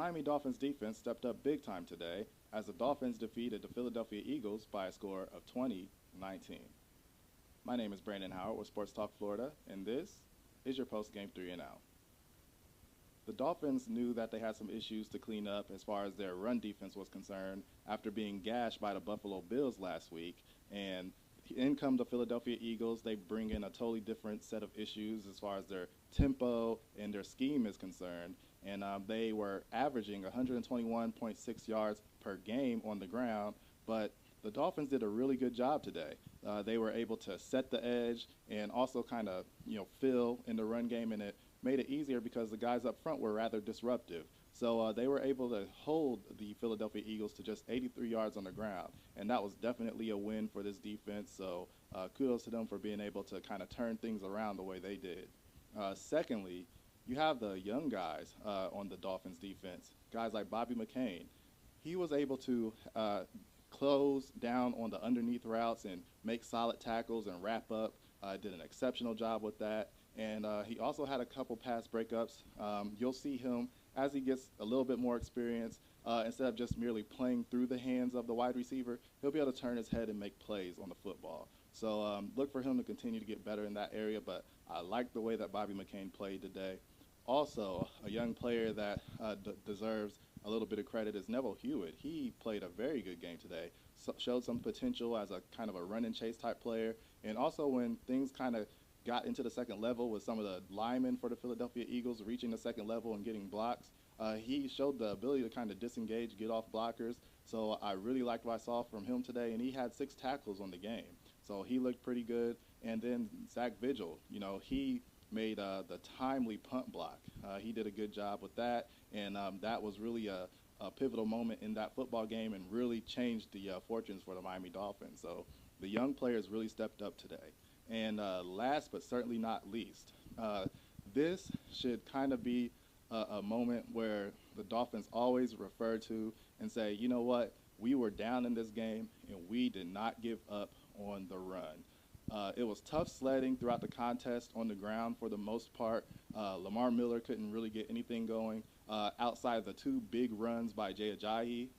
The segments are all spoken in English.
Miami Dolphins defense stepped up big time today as the Dolphins defeated the Philadelphia Eagles by a score of 20-19. My name is Brandon Howard with Sports Talk Florida, and this is your post-game 3 and out. The Dolphins knew that they had some issues to clean up as far as their run defense was concerned after being gashed by the Buffalo Bills last week, and in come the Philadelphia Eagles. They bring in a totally different set of issues as far as their tempo and their scheme is concerned. And they were averaging 121.6 yards per game on the ground, but the Dolphins did a really good job today. They were able to set the edge and also kind of, fill in the run game, and it made it easier because the guys up front were rather disruptive. So they were able to hold the Philadelphia Eagles to just 83 yards on the ground, and that was definitely a win for this defense. So kudos to them for being able to kind of turn things around the way they did. Secondly, you have the young guys on the Dolphins defense, guys like Bobby McCain. He was able to close down on the underneath routes and make solid tackles and wrap up. Did an exceptional job with that. And he also had a couple pass breakups. You'll see him as he gets a little bit more experience. Instead of just merely playing through the hands of the wide receiver, he'll be able to turn his head and make plays on the football. So look for him to continue to get better in that area, but I like the way that Bobby McCain played today. Also, a young player that deserves a little bit of credit is Neville Hewitt. He played a very good game today, showed some potential as a kind of a run and chase type player, and also when things kind of got into the second level with some of the linemen for the Philadelphia Eagles reaching the second level and getting blocks, he showed the ability to kind of disengage, get off blockers. So I really liked what I saw from him today, and he had 6 tackles on the game. So he looked pretty good. And then Zach Vigil, he made the timely punt block. He did a good job with that, and that was really a pivotal moment in that football game and really changed the fortunes for the Miami Dolphins. So the young players really stepped up today. And last but certainly not least, this should kind of be a moment where the Dolphins always refer to and say, you know what, we were down in this game and we did not give up on the run. It was tough sledding throughout the contest on the ground for the most part. Lamar Miller couldn't really get anything going outside the 2 big runs by Jay Ajayi.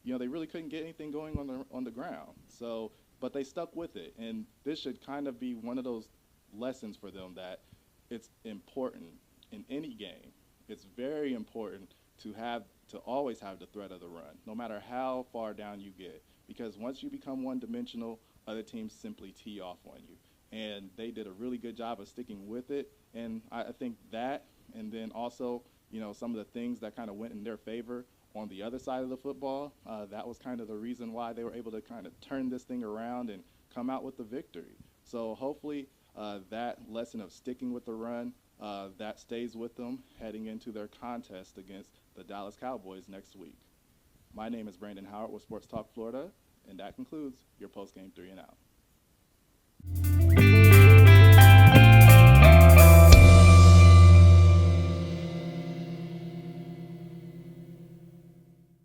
They really couldn't get anything going on the ground. So, but they stuck with it, and this should kind of be one of those lessons for them that it's important in any game. It's very important to always have the threat of the run, no matter how far down you get, because once you become one-dimensional, other teams simply tee off on you. And they did a really good job of sticking with it. And I think that, and then also, some of the things that kind of went in their favor on the other side of the football, that was kind of the reason why they were able to kind of turn this thing around and come out with the victory. So hopefully that lesson of sticking with the run, that stays with them heading into their contest against the Dallas Cowboys next week. My name is Brandon Howard with Sports Talk Florida, and that concludes your post-game 3 and out.